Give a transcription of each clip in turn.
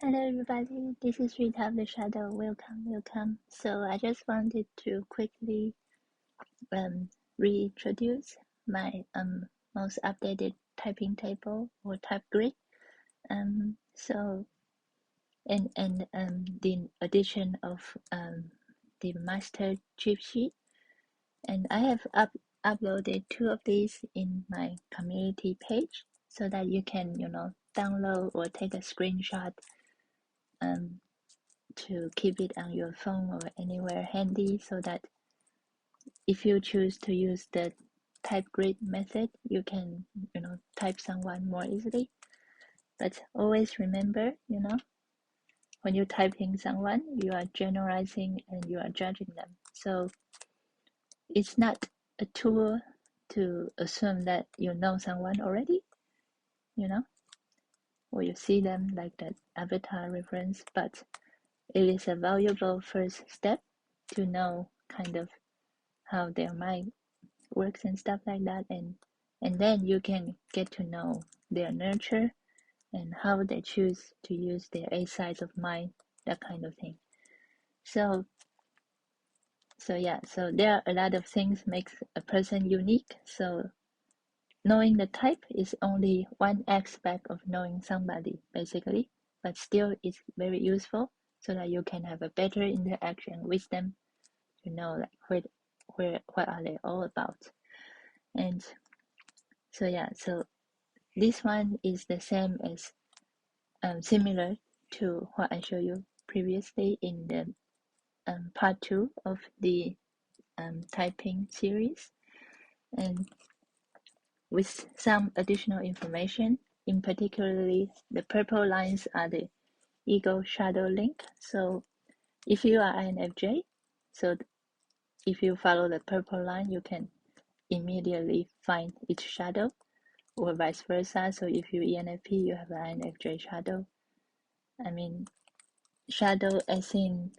Hello everybody, this is Rita of the Shadow. Welcome. So I just wanted to quickly reintroduce my most updated typing table or type grid. So the addition of the master cheat sheet, and I have uploaded 2 of these in my community page so that you can download or take a screenshot to keep it on your phone or anywhere handy, so that if you choose to use the type grid method, you can type someone more easily. But always remember, when you're typing someone, you are generalizing and you are judging them. So it's not a tool to assume that you know someone already, or you see them like that avatar reference, but it is a valuable first step to know kind of how their mind works and stuff like that, and then you can get to know their nurture and how they choose to use their 8 sides of mind, that kind of thing. So there are a lot of things makes a person unique. So knowing the type is only one aspect of knowing somebody, basically, but still it's very useful so that you can have a better interaction with them, like what are they all about. And so this one is the same as similar to what I showed you previously in the part 2 of the typing series, and with some additional information. In particularly, the purple lines are the ego shadow link. So if you are INFJ, so if you follow the purple line, you can immediately find its shadow, or vice versa. So if you ENFP, you have an INFJ shadow. I mean, shadow as in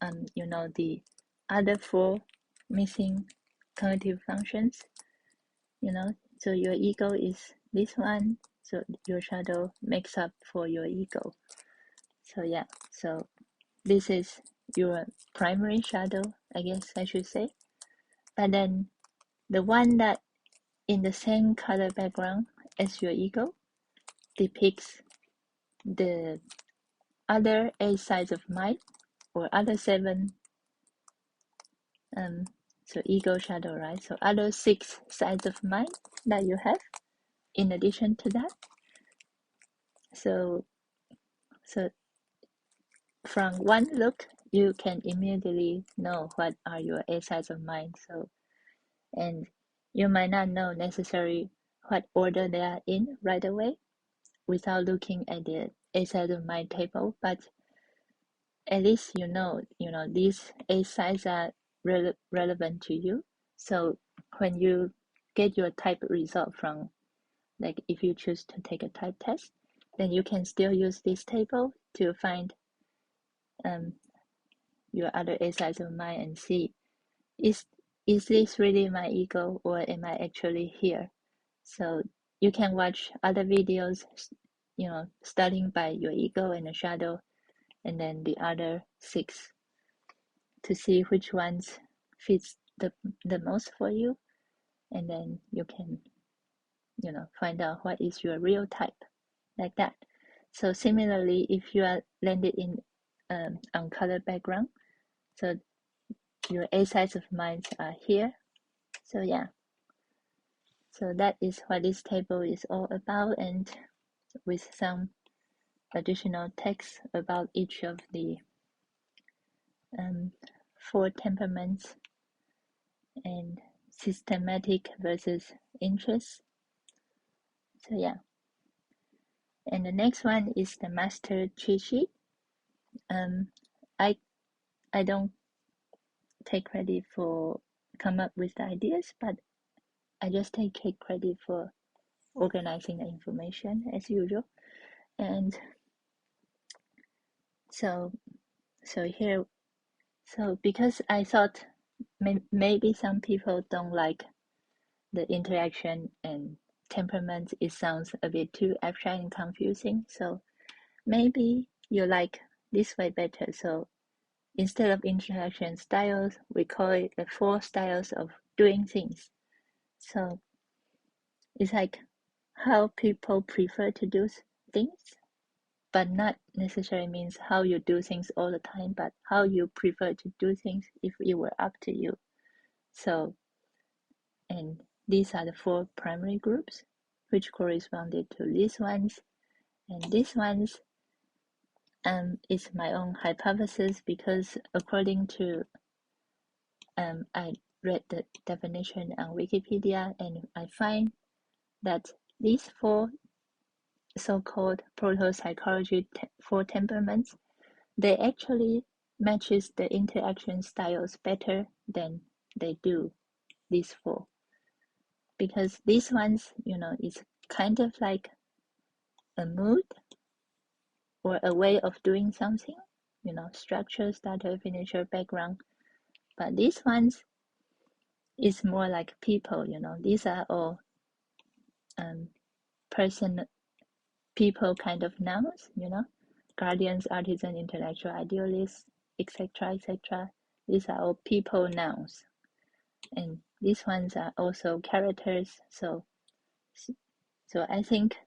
the other 4 missing cognitive functions, so your ego is this one, so your shadow makes up for your ego. So this is your primary shadow, I guess I should say. But then the one that in the same color background as your ego depicts the other 8 sides of mind, or other 7, so ego shadow, right? So other 6 sides of mind that you have in addition to that. So from one look, you can immediately know what are your 8 sides of mind. So, and you might not know necessarily what order they are in right away without looking at the 8 sides of mind table, but at least these 8 sides are relevant to you. So when you get your type result from, like if you choose to take a type test, then you can still use this table to find your other 8 sides of mind and see, is this really my ego, or am I actually here? So you can watch other videos, starting by your ego and the shadow, and then the other 6, to see which ones fits the most for you, and then you can find out what is your real type, like that. So similarly, if you are landed in on color background, so your 8 sides of minds are here. So so that is what this table is all about, and with some additional text about each of the 4 temperaments and systematic versus interest. So and the next one is the master cheat sheet. I don't take credit for come up with the ideas, but I just take credit for organizing the information as usual. And so here, so because I thought maybe some people don't like the interaction and temperament, it sounds a bit too abstract and confusing. So maybe you like this way better. So instead of interaction styles, we call it the 4 styles of doing things. So it's like how people prefer to do things, but not necessarily means how you do things all the time, but how you prefer to do things if it were up to you. So, and these are the 4 primary groups, which corresponded to these ones. And these ones is my own hypothesis because according to I read the definition on Wikipedia, and I find that these 4 so-called proto-psychology 4 temperaments, they actually matches the interaction styles better than they do these 4, because these ones, is kind of like a mood or a way of doing something, structure, starter, finisher, background. But these ones is more like people, these are all person, people kind of nouns, guardians, artisan, intellectual, idealists, etc., etc. These are all people nouns, and these ones are also characters. So I think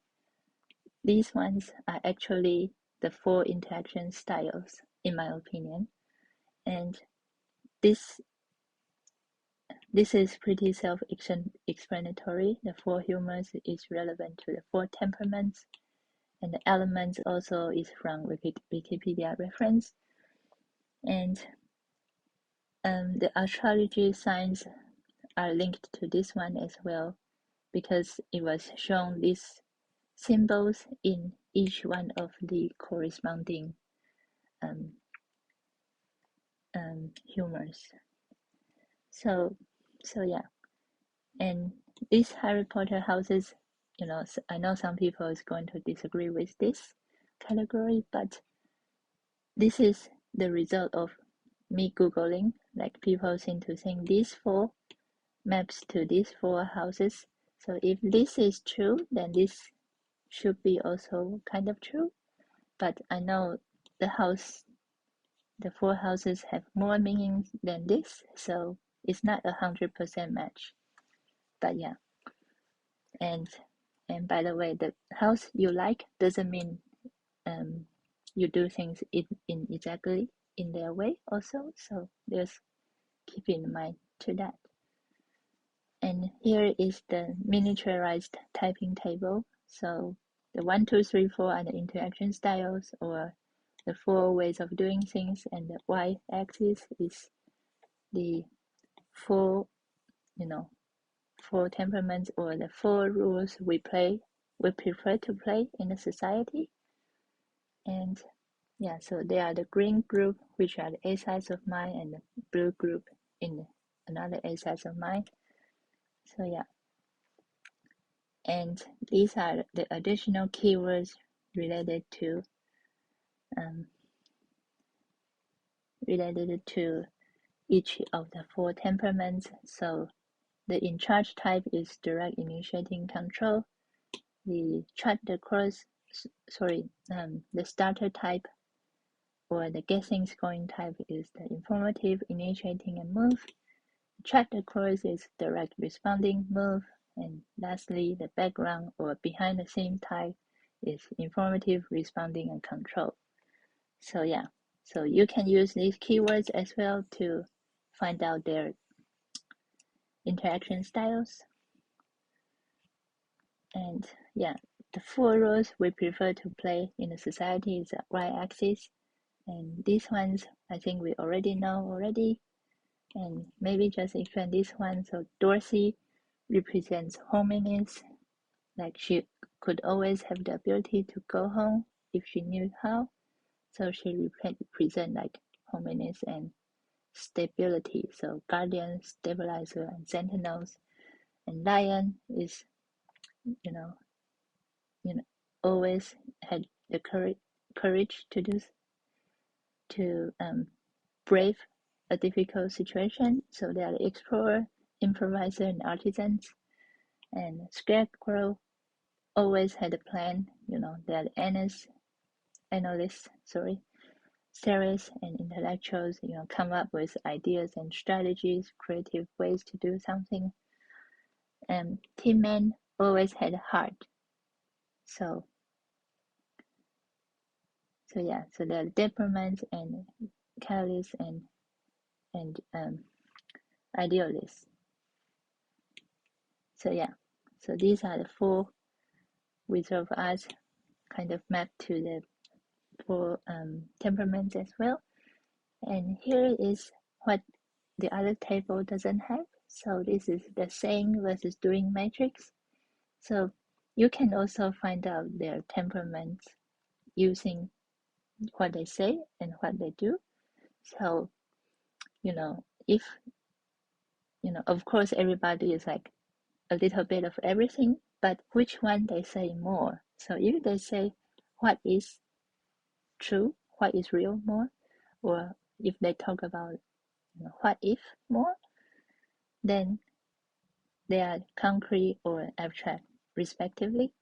these ones are actually the 4 interaction styles, in my opinion, and this is pretty self-explanatory. The 4 humors is relevant to the 4 temperaments, and the elements also is from Wikipedia reference. And the astrology signs are linked to this one as well, because it was shown these symbols in each one of the corresponding humors. So yeah, and these Harry Potter houses, I know some people is going to disagree with this category, but this is the result of me Googling. Like, people seem to think these 4 maps to these 4 houses. So if this is true, then this should be also kind of true. But I know the 4 houses have more meaning than this, so it's not 100% match. But yeah, and by the way, the house you like doesn't mean you do things in exactly in their way also. So just keep in mind to that. And here is the miniaturized typing table. So the 1, 2, 3, 4 are the interaction styles, or the 4 ways of doing things, and the y-axis is the 4, 4 temperaments, or the 4 rules we prefer to play in a society. And yeah, so they are the green group, which are the A sides of mind, and the blue group in another A sides of mind. So yeah, and these are the additional keywords related to each of the 4 temperaments. So the in charge type is direct, initiating, control. The the starter type or the guessing, scoring type is the informative, initiating, and move. Chart the course is direct, responding, move. And lastly, the background or behind the scene type is informative, responding, and control. So yeah, so you can use these keywords as well to find out their interaction styles. And yeah, the 4 roles we prefer to play in a society is the y-axis, and these ones I think we already know already, and maybe just explain this one. So Dorothy represents hominess, like she could always have the ability to go home if she knew how. So she represents like hominess and stability. So guardian, stabilizer, and sentinels. And lion is, you know, always had the courage to brave a difficult situation. So they are the explorer, improviser, and artisans. And scarecrow always had a plan. They are the honest analysts, theorists and intellectuals, come up with ideas and strategies, creative ways to do something. And Tin Man always had a heart. So yeah, so there are diplomats and catalysts and idealists. So yeah, so these are the four Wizard of Oz kind of mapped to the four temperaments as well. And here is what the other table doesn't have. So this is the saying versus doing matrix. So you can also find out their temperaments using what they say and what they do. So, if, of course, everybody is like a little bit of everything, but which one they say more. So if they say what is true, what is real more, or if they talk about what if more, then they are concrete or abstract, respectively.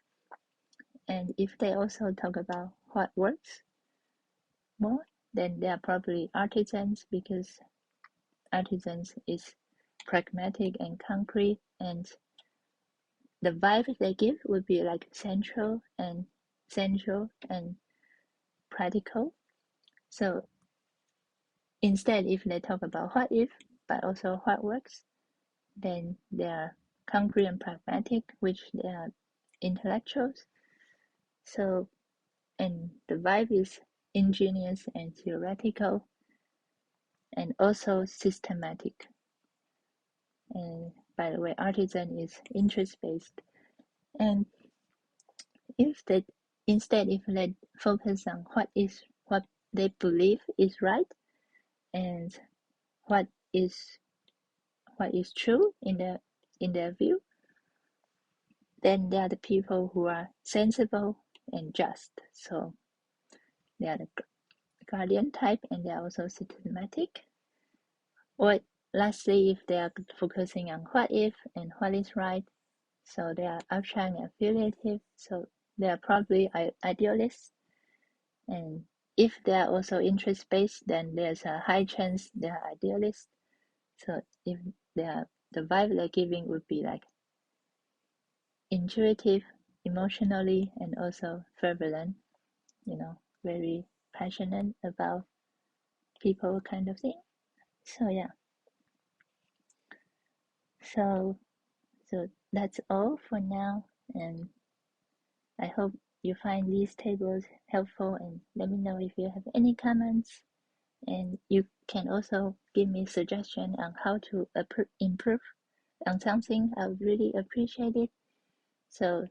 And if they also talk about what works more, then they are probably artisans, because artisans is pragmatic and concrete, and the vibe they give would be like central and sensual and practical. So instead, if they talk about what if, but also what works, then they are concrete and pragmatic, which they are intellectuals. So, and the vibe is ingenious and theoretical, and also systematic. And by the way, artisan is interest-based. And if they instead, if they focus on what they believe is right, and what is true in their view, then they are the people who are sensible and just. So they are the guardian type, and they are also systematic. Or lastly, if they are focusing on what if and what is right, so they are abstract and affiliative, so they are probably idealists. And if they are also interest-based, then there's a high chance they are idealists. So if they are, the vibe they're giving would be like intuitive, emotionally, and also fervent, very passionate about people kind of thing. So yeah. So that's all for now, and I hope you find these tables helpful, and let me know if you have any comments, and you can also give me suggestion on how to improve on something. I would really appreciate it. So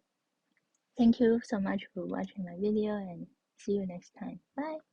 thank you so much for watching my video, and see you next time. Bye.